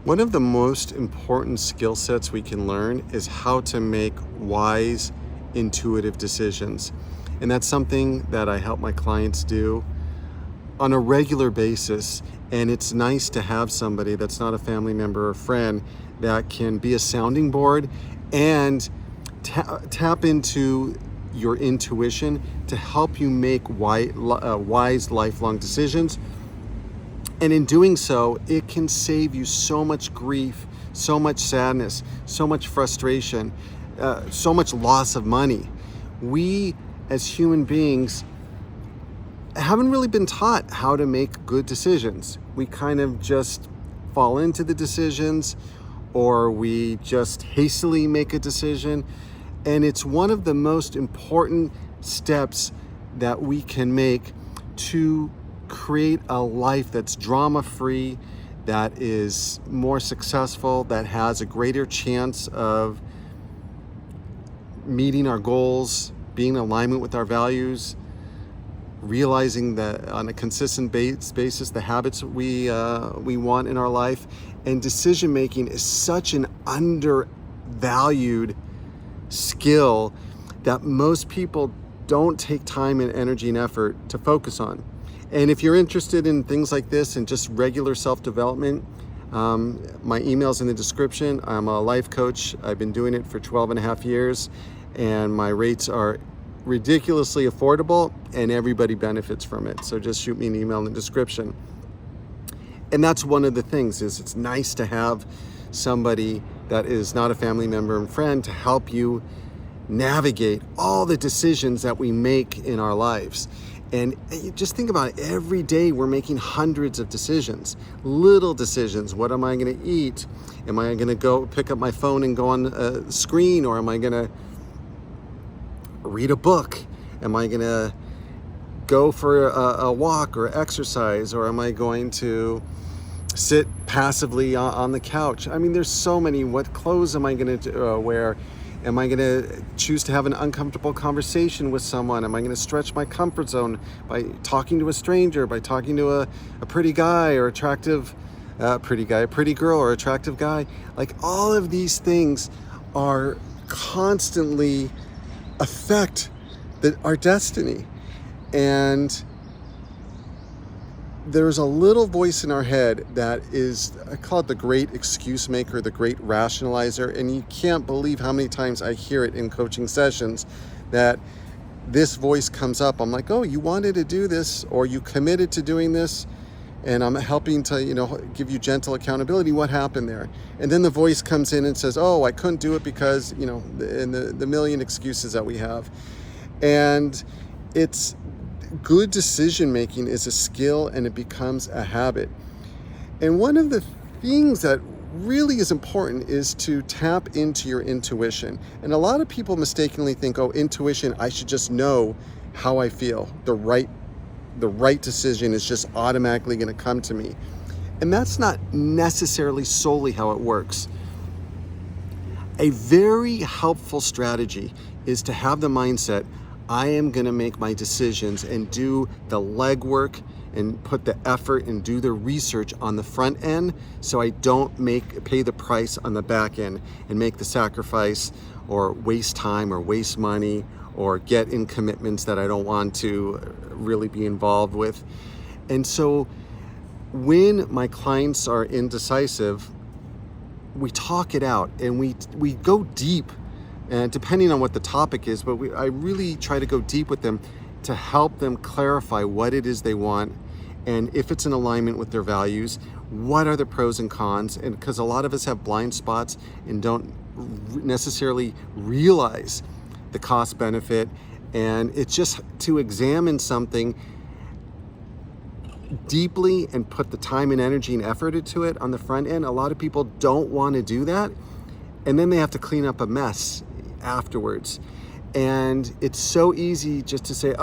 One of the most important skill sets we can learn is how to make wise, intuitive decisions. And that's something that I help my clients do on a regular basis. And it's nice to have somebody that's not a family member or friend that can be a sounding board and tap into your intuition to help you make wise lifelong decisions. And in doing so, it can save you so much grief, so much sadness, so much frustration, so much loss of money. We, as human beings, haven't really been taught how to make good decisions. We kind of just fall into the decisions, or we just hastily make a decision. And it's one of the most important steps that we can make to create a life that's drama-free, that is more successful, that has a greater chance of meeting our goals, being in alignment with our values, realizing that on a consistent basis the habits we want in our life. And decision making is such an undervalued skill that most people don't take time and energy and effort to focus on. And if you're interested in things like this and just regular self-development, my email's in the description. I'm a life coach. I've been doing it for 12 and a half years, and my rates are ridiculously affordable, and everybody benefits from it. So just shoot me an email in the description. And that's one of the things, is it's nice to have somebody that is not a family member and friend to help you navigate all the decisions that we make in our lives. And just think about it. Every day we're making hundreds of decisions, little decisions. What am I going to eat? Am I going to go pick up my phone and go on a screen? Or am I going to read a book? Am I going to go for a walk or exercise? Or am I going to sit passively on the couch? I mean, there's so many. What clothes am I going to wear? Am I going to choose to have an uncomfortable conversation with someone? Am I going to stretch my comfort zone by talking to a stranger, by talking to a pretty guy or a pretty girl or attractive guy? Like, all of these things are constantly affect our destiny. And there's a little voice in our head that is, I call it the great excuse maker, the great rationalizer. And you can't believe how many times I hear it in coaching sessions, that this voice comes up. I'm like, oh, you wanted to do this, or you committed to doing this, and I'm helping to, give you gentle accountability. What happened there? And then the voice comes in and says, oh, I couldn't do it because, and the million excuses that we have. And it's good decision making is a skill, and it becomes a habit. And one of the things that really is important is to tap into your intuition. And a lot of people mistakenly think, oh, intuition, I should just know how I feel. The right decision is just automatically going to come to me. And that's not necessarily solely how it works. A very helpful strategy is to have the mindset, I am going to make my decisions and do the legwork and put the effort and do the research on the front end, so I don't pay the price on the back end and make the sacrifice or waste time or waste money or get in commitments that I don't want to really be involved with. And so when my clients are indecisive, we talk it out and we go deep, and depending on what the topic is, but I really try to go deep with them to help them clarify what it is they want, and if it's in alignment with their values, what are the pros and cons. And because a lot of us have blind spots and don't necessarily realize the cost benefit, and it's just to examine something deeply and put the time and energy and effort into it on the front end. A lot of people don't want to do that, and then they have to clean up a mess afterwards. And it's so easy just to say,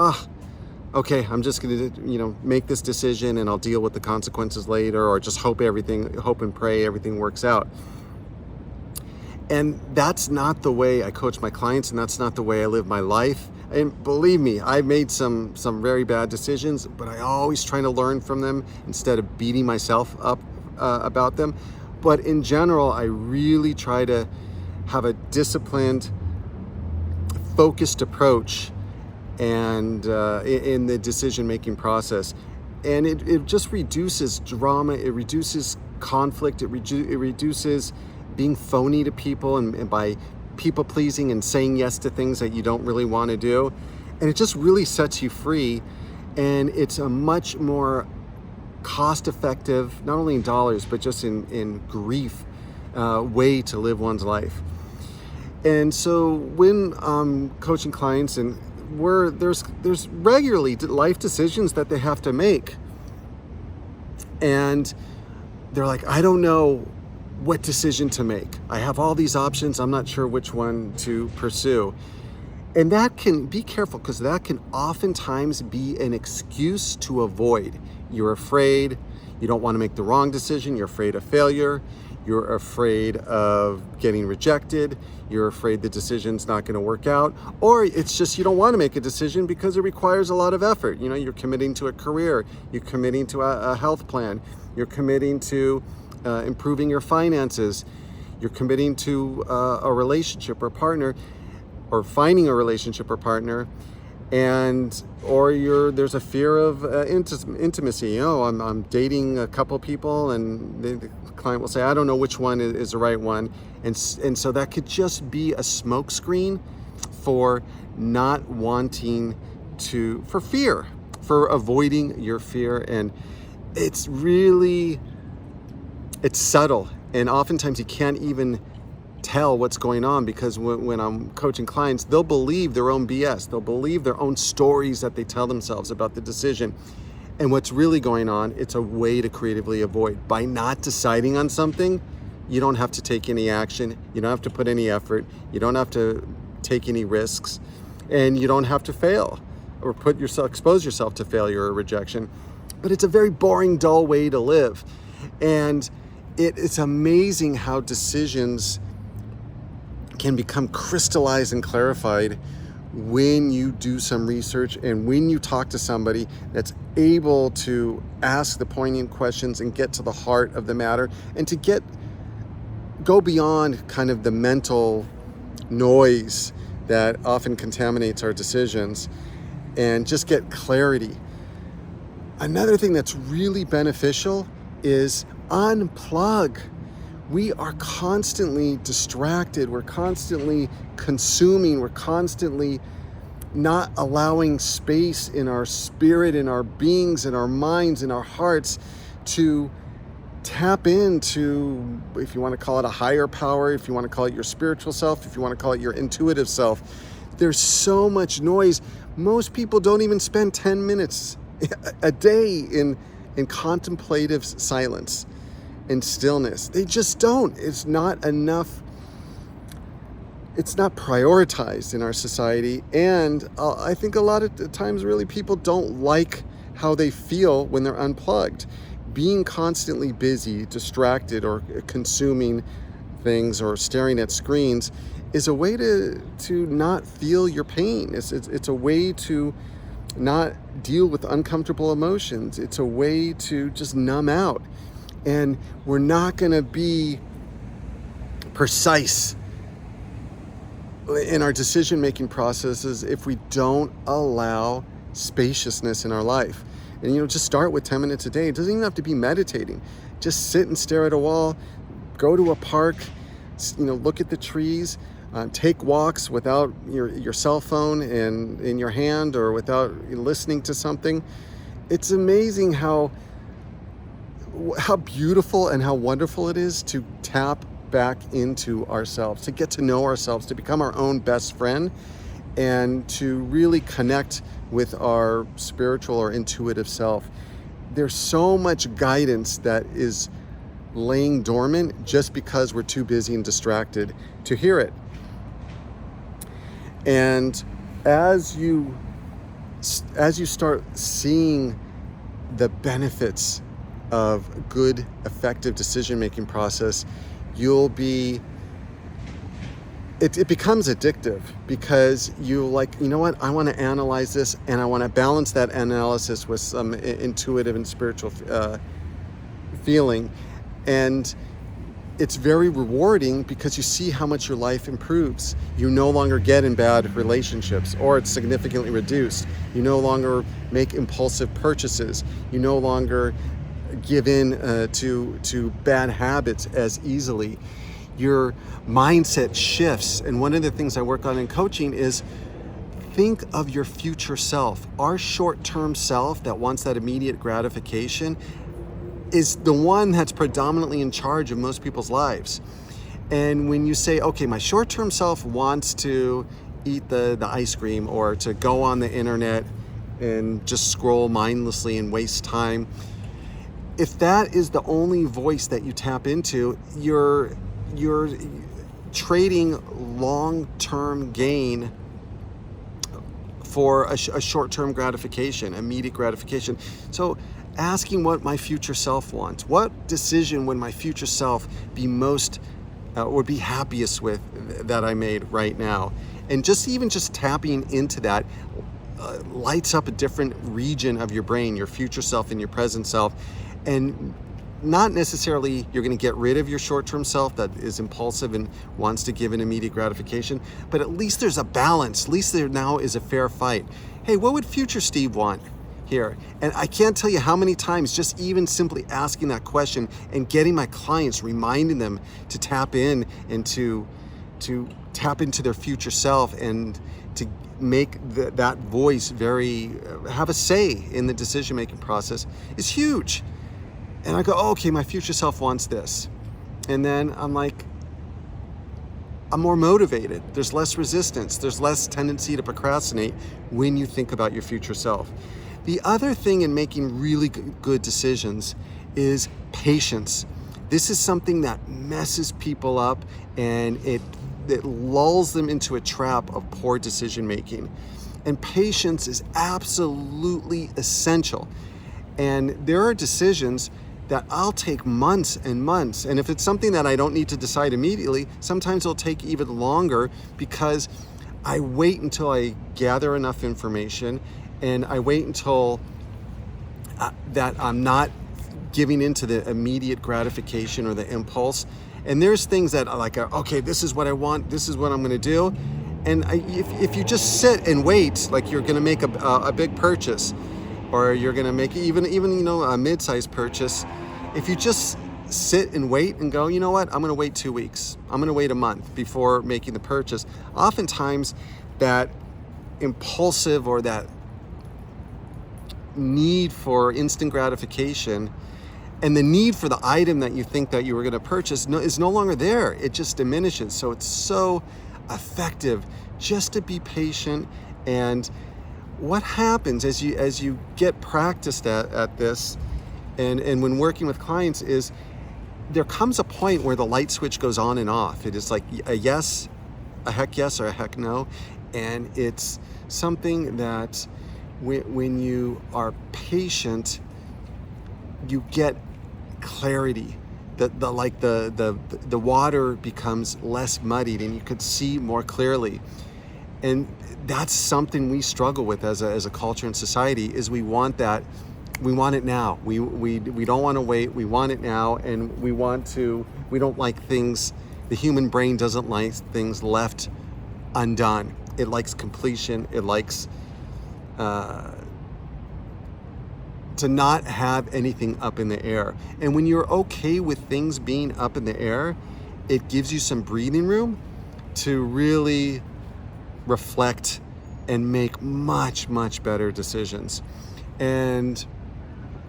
okay, I'm just going to, make this decision and I'll deal with the consequences later, or just hope and pray everything works out. And that's not the way I coach my clients, and that's not the way I live my life. And believe me, I've made some very bad decisions, but I always try to learn from them instead of beating myself up about them. But in general, I really try to have a disciplined, focused approach and in the decision-making process. And it just reduces drama, it reduces conflict, it reduces being phony to people and by people pleasing and saying yes to things that you don't really want to do. And it just really sets you free. And it's a much more cost-effective, not only in dollars, but just in grief, way to live one's life. And so when coaching clients, and there's regularly life decisions that they have to make, and they're like, I don't know what decision to make. I have all these options. I'm not sure which one to pursue. And that can be careful, because that can oftentimes be an excuse to avoid. You're afraid, you don't want to make the wrong decision, you're afraid of failure, you're afraid of getting rejected, you're afraid the decision's not going to work out, or it's just you don't want to make a decision because it requires a lot of effort. You know, you're committing to a career, you're committing to a health plan, you're committing to improving your finances, you're committing to a relationship or partner, or finding a relationship or partner, or there's a fear of intimacy. You know, I'm dating a couple people, and the client will say, I don't know which one is the right one, and so that could just be a smokescreen for not wanting to, for fear, for avoiding your fear. And it's subtle, and oftentimes you can't even tell what's going on, because when I'm coaching clients, they'll believe their own BS. They'll believe their own stories that they tell themselves about the decision. And what's really going on, it's a way to creatively avoid. By not deciding on something, you don't have to take any action. You don't have to put any effort. You don't have to take any risks. And you don't have to fail or expose yourself to failure or rejection. But it's a very boring, dull way to live. And it's amazing how decisions can become crystallized and clarified when you do some research and when you talk to somebody that's able to ask the poignant questions and get to the heart of the matter, and to go beyond kind of the mental noise that often contaminates our decisions, and just get clarity. Another thing that's really beneficial is unplug. We are constantly distracted. We're constantly consuming. We're constantly not allowing space in our spirit, in our beings, in our minds, in our hearts to tap into, if you want to call it a higher power, if you want to call it your spiritual self, if you want to call it your intuitive self. There's so much noise. Most people don't even spend 10 minutes a day in contemplative silence and stillness. They just don't. It's not enough. It's not prioritized in our society. And I think a lot of times really people don't like how they feel when they're unplugged. Being constantly busy, distracted, or consuming things or staring at screens is a way to not feel your pain. It's a way to not deal with uncomfortable emotions. It's a way to just numb out. And we're not going to be precise in our decision-making processes if we don't allow spaciousness in our life. And, just start with 10 minutes a day. It doesn't even have to be meditating. Just sit and stare at a wall, go to a park, look at the trees, take walks without your cell phone in your hand, or without listening to something. It's amazing how beautiful and how wonderful it is to tap back into ourselves, to get to know ourselves, to become our own best friend, and to really connect with our spiritual or intuitive self. There's so much guidance that is laying dormant just because we're too busy and distracted to hear it. And as you start seeing the benefits of good, effective decision-making process, it becomes addictive, because you what, I want to analyze this, and I want to balance that analysis with some intuitive and spiritual feeling. And it's very rewarding because you see how much your life improves. You no longer get in bad relationships, or it's significantly reduced. You no longer make impulsive purchases. You no longer give in to bad habits as easily. Your mindset shifts. And one of the things I work on in coaching is think of your future self. Our short-term self that wants that immediate gratification is the one that's predominantly in charge of most people's lives. And when you say, okay, my short-term self wants to eat the ice cream, or to go on the internet and just scroll mindlessly and waste time, if that is the only voice that you tap into, you're trading long-term gain for a short-term gratification, immediate gratification. So asking what my future self wants, what decision would my future self be most would be happiest with that I made right now, and just tapping into that lights up a different region of your brain, your future self and your present self. And not necessarily you're going to get rid of your short-term self that is impulsive and wants to give an immediate gratification, but at least there's a balance. At least there now is a fair fight. Hey, what would future Steve want here? And I can't tell you how many times just even simply asking that question and getting my clients, reminding them to tap in and to tap into their future self, and to make that voice have a say in the decision-making process is huge. And I go, oh, okay, my future self wants this. And then I'm like, I'm more motivated. There's less resistance. There's less tendency to procrastinate when you think about your future self. The other thing in making really good decisions is patience. This is something that messes people up, and it lulls them into a trap of poor decision making. And patience is absolutely essential. And there are decisions that I'll take months and months. And if it's something that I don't need to decide immediately, sometimes it'll take even longer, because I wait until I gather enough information, and I wait until that I'm not giving into the immediate gratification or the impulse. And there's things that are like, okay, this is what I want, this is what I'm gonna do. And if you just sit and wait, like you're gonna make a big purchase, or you're gonna make even a mid-sized purchase, if you just sit and wait and go, you know what, I'm gonna wait 2 weeks, I'm gonna wait a month before making the purchase, oftentimes that impulsive or that need for instant gratification and the need for the item that you think that you were going to purchase is no longer there. It just diminishes. So it's so effective just to be patient. And what happens as you get practiced at this, and when working with clients, is there comes a point where the light switch goes on and off. It is like a yes, a heck yes, or a heck no. And it's something that when you are patient, you get clarity. The water becomes less muddied, and you could see more clearly. And that's something we struggle with as a culture and society, is we want that. We want it now. We don't want to wait. We want it now, and we don't like things. The human brain doesn't like things left undone. It likes completion. It likes to not have anything up in the air. And when you're okay with things being up in the air, it gives you some breathing room to really reflect and make much, much better decisions. And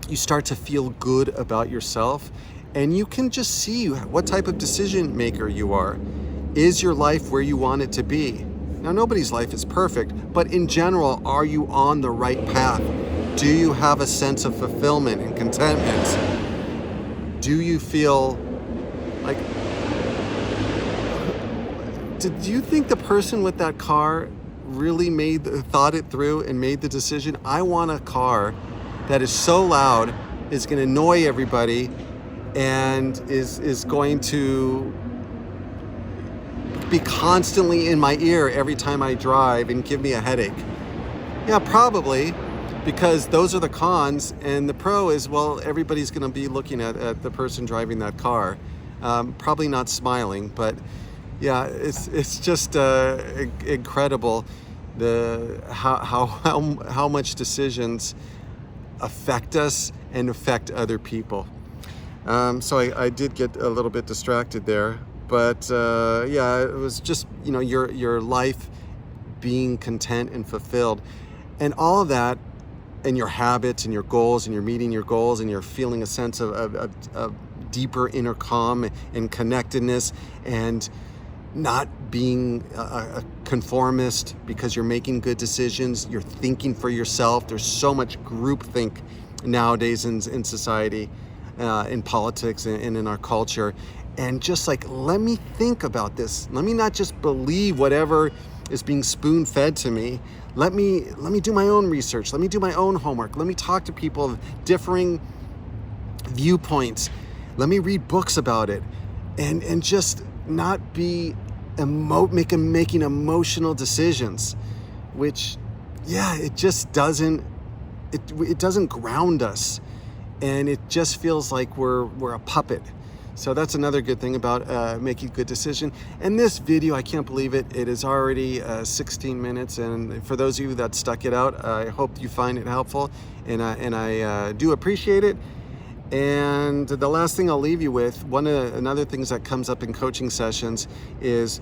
you start to feel good about yourself, and you can just see what type of decision maker you are. Is your life where you want it to be? Now, nobody's life is perfect, but in general, are you on the right path? Do you have a sense of fulfillment and contentment? Do you feel like... Do you think the person with that car really thought it through and made the decision? I want a car that is so loud, is going to annoy everybody, and is going to be constantly in my ear every time I drive and give me a headache. Yeah, probably, because those are the cons. And the pro is, well, everybody's going to be looking at the person driving that car. probably not smiling, but yeah, it's just incredible how much decisions affect us and affect other people. So I did get a little bit distracted there, but yeah, it was just, you know, your life being content and fulfilled, and all of that, and your habits and your goals, and you're meeting your goals, and you're feeling a sense of deeper inner calm and connectedness, and not being a conformist because you're making good decisions, you're thinking for yourself. There's so much groupthink nowadays in society, in politics, and in our culture. And just like, let me think about this. Let me not just believe whatever is being spoon-fed to me. Let me do my own research. Let me do my own homework. Let me talk to people of differing viewpoints. Let me read books about it, and just not be making emotional decisions, which, yeah, it just doesn't ground us, and it just feels like we're a puppet. So that's another good thing about making a good decision. And this video, I can't believe it, it is already 16 minutes. And for those of you that stuck it out, I hope you find it helpful, and I do appreciate it. And the last thing I'll leave you with, another things that comes up in coaching sessions is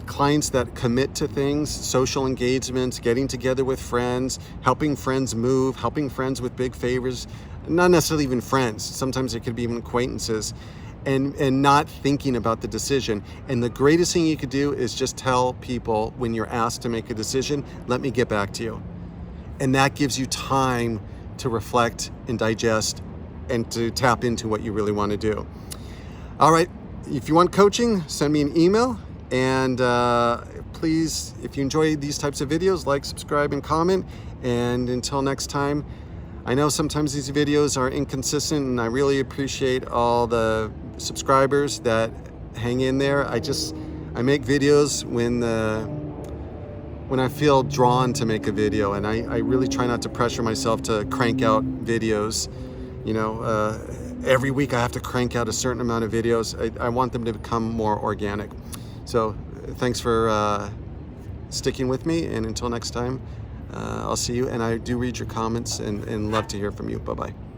clients that commit to things, social engagements, getting together with friends, helping friends move, helping friends with big favors, not necessarily even friends. Sometimes it could be even acquaintances, and not thinking about the decision. And the greatest thing you could do is just tell people when you're asked to make a decision, let me get back to you. And that gives you time to reflect and digest and to tap into what you really want to do. All right, if you want coaching, send me an email. And please, if you enjoy these types of videos, like, subscribe, and comment. And until next time, I know sometimes these videos are inconsistent, and I really appreciate all the subscribers that hang in there. I make videos when I feel drawn to make a video, and I really try not to pressure myself to crank out videos. You know, every week I have to crank out a certain amount of videos. I want them to become more organic. So thanks for sticking with me, and until next time, I'll see you. And I do read your comments and love to hear from you. Bye-bye.